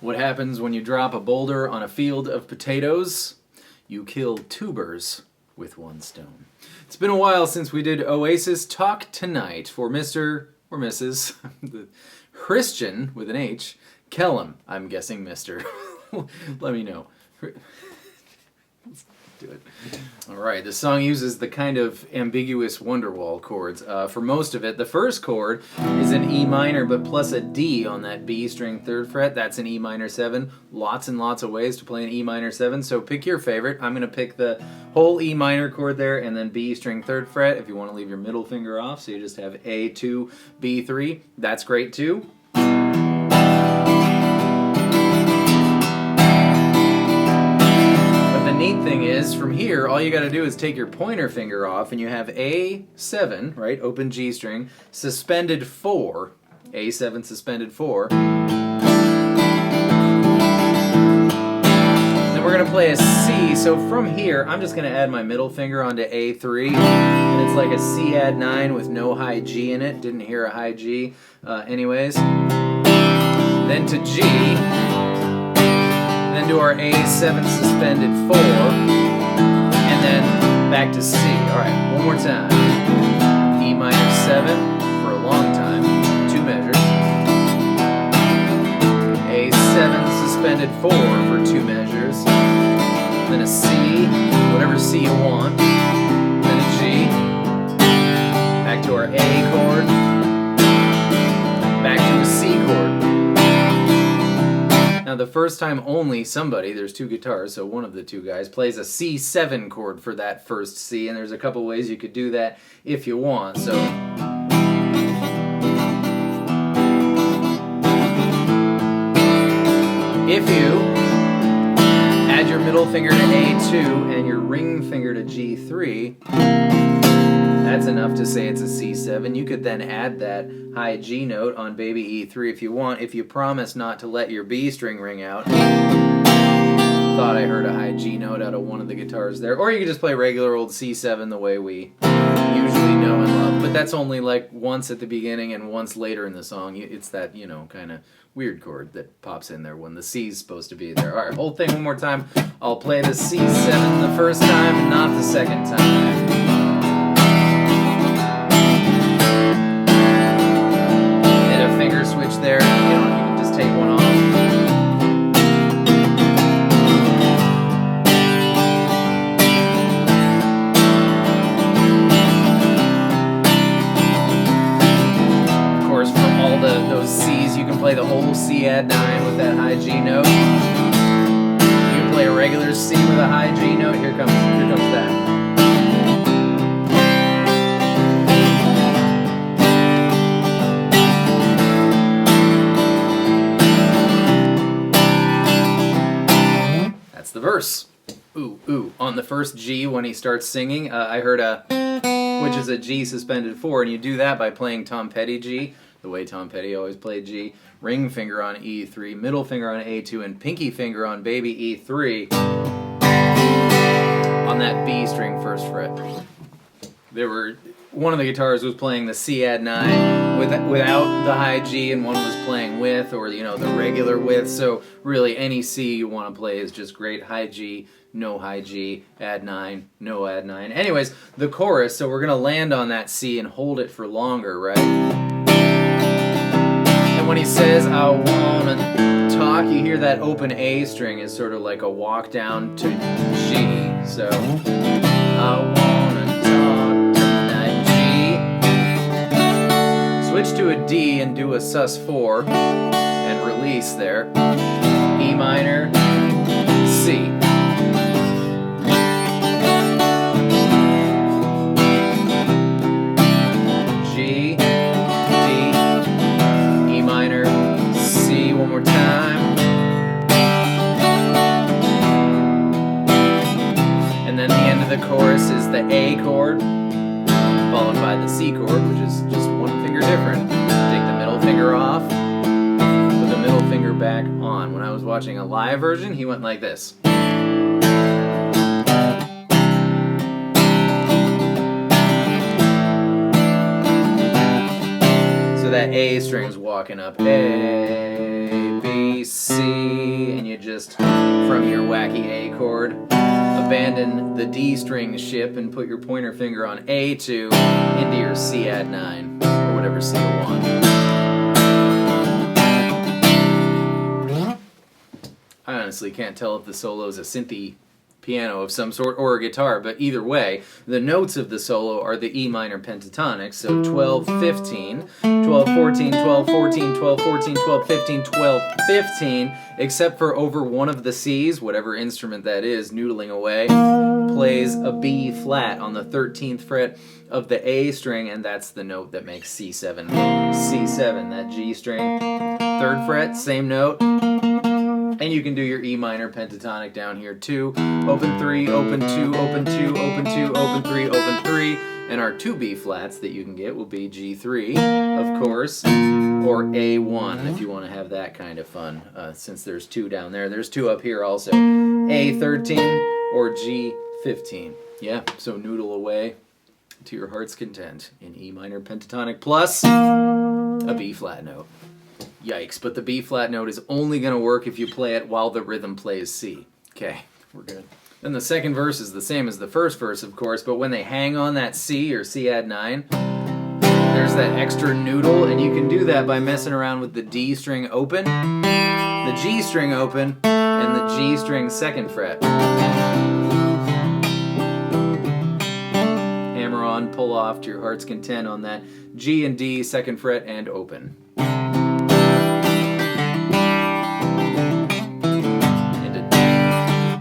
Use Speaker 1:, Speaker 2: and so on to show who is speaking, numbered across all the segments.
Speaker 1: What happens when you drop a boulder on a field of potatoes? You kill two birds with one stone. It's been a while since we did Oasis Talk Tonight for Mr. or Mrs. Christian, with an H, Kellum. I'm guessing Mr. Let me know. Let's do it. Alright, the song uses the kind of ambiguous Wonderwall chords. For most of it, the first chord is an E minor, but plus a D on that B string 3rd fret. That's an E minor 7. Lots and lots of ways to play an E minor 7, so pick your favorite. I'm going to pick the whole E minor chord there, and then B string 3rd fret if you want to leave your middle finger off, so you just have A2, B3. That's great too. Neat thing is, from here, all you got to do is take your pointer finger off, and you have A7, right, open G string, suspended 4, A7 suspended 4. Then we're going to play a C, so from here, I'm just going to add my middle finger onto A3, and it's like a C add 9 with no high G in it. Didn't hear a high G anyways. Then to G. Then to our A7 suspended 4, and then back to C. Alright, one more time. E minor 7 for a long time, 2 measures. A7 suspended 4 for 2 measures. Then a C, whatever C you want. Then a G. Back to our A chord. Back to a C chord. Now the first time only somebody, there's 2 guitars, so one of the 2 guys plays a C7 chord for that first C, and there's a couple ways you could do that if you want. So if you add your middle finger to A2 and your ring finger to G3, that's enough to say it's a C7. You could then add that high G note on baby E3 if you want, if you promise not to let your B string ring out. Thought I heard a high G note out of one of the guitars there. Or you could just play regular old C7 the way we usually know and love. But that's only like once at the beginning and once later in the song. It's that, you know, kind of weird chord that pops in there when the C's supposed to be there. Alright, whole thing one more time. I'll play the C7 the first time and not the second time. Finger switch there, you can just take one off. Of course, for all those C's, you can play the whole C add 9 with that high G note. You can play a regular C with a high G note. Here comes that. The verse. Ooh, ooh. On the first G when he starts singing, I heard a, which is a G suspended 4, and you do that by playing Tom Petty G, the way Tom Petty always played G, ring finger on E3, middle finger on A2, and pinky finger on baby E3 on that B string 1st fret. One of the guitars was playing the C add 9 without the high G, and one was playing with, or the regular with. So really any C you want to play is just great. High G, no high G, add 9, no add 9. Anyways, the chorus, so we're going to land on that C and hold it for longer, right? And when he says, I wanna talk, you hear that open A string is sort of like a walk down to G. So, I wanna talk tonight, G. Switch to a D and do a sus4 and release there. E minor, C. G, D, E minor, C one more time. And then the end of the chorus is the A chord, followed by the C chord, which is just one finger different. Take the middle finger off, put the middle finger back on. When I was watching a live version, he went like this. So that A string's walking up. A, B, C, just from your wacky A chord. Abandon the D string ship and put your pointer finger on A2 into your C add 9, or whatever C you want. I honestly can't tell if the solo is a synthy piano of some sort or a guitar, but either way, the notes of the solo are the E minor pentatonic, so 12, 15, 12, 14, 12, 14, 12, 14, 12, 15, 12, 15, except for over one of the C's, whatever instrument that is, noodling away, plays a B flat on the 13th fret of the A string, and that's the note that makes C7. C7, that G string, 3rd fret, same note. And you can do your E minor pentatonic down here too. Open 3, open 2, open 2, open 2, open 3, open 3. And our 2 B flats that you can get will be G3, of course, or A1 if you want to have that kind of fun. Since there's 2 down there, there's 2 up here also. A13 or G15. Yeah, so noodle away to your heart's content in E minor pentatonic plus a B flat note. Yikes, but the B flat note is only going to work if you play it while the rhythm plays C. Okay, we're good. Then the second verse is the same as the first verse, of course, but when they hang on that C or C add 9, there's that extra noodle, and you can do that by messing around with the D string open, the G string open, and the G string 2nd fret. Hammer on, pull off to your heart's content on that G and D 2nd fret and open.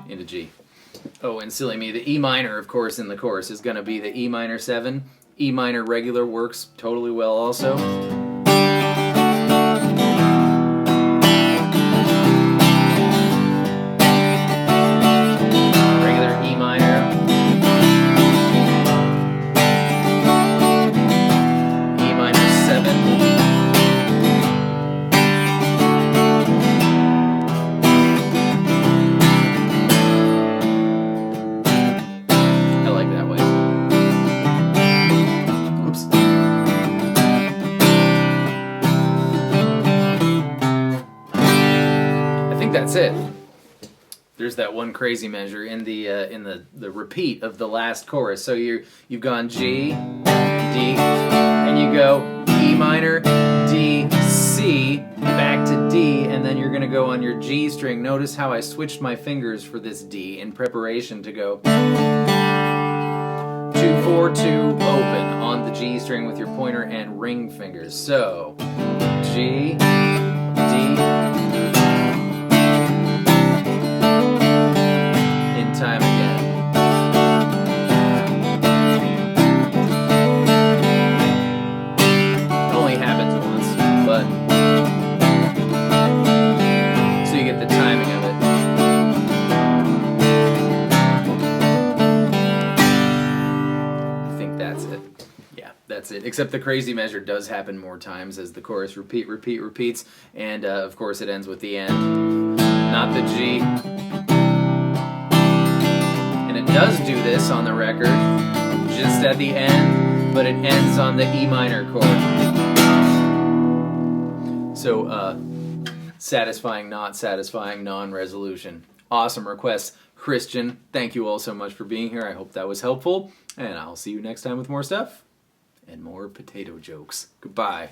Speaker 1: Into G. Oh, and silly me, the E minor, of course, in the chorus is going to be the E minor 7. E minor regular works totally well also. Regular E minor. E minor 7. That's it. There's that one crazy measure in the repeat of the last chorus. So you've gone G, D, and you go E minor, D, C, back to D, and then you're going to go on your G string. Notice how I switched my fingers for this D in preparation to go 2, 4, 2, open on the G string with your pointer and ring fingers. So G, D, time again. It only happens once, but so you get the timing of it. I think that's it. Yeah, that's it. Except the crazy measure does happen more times as the chorus repeats, and of course it ends with the end, not the G. Does do this on the record just at the end, but it ends on the E minor chord. So satisfying, not satisfying, non-resolution. Awesome request, Christian. Thank you all so much for being here. I hope that was helpful, and I'll see you next time with more stuff and more potato jokes. Goodbye.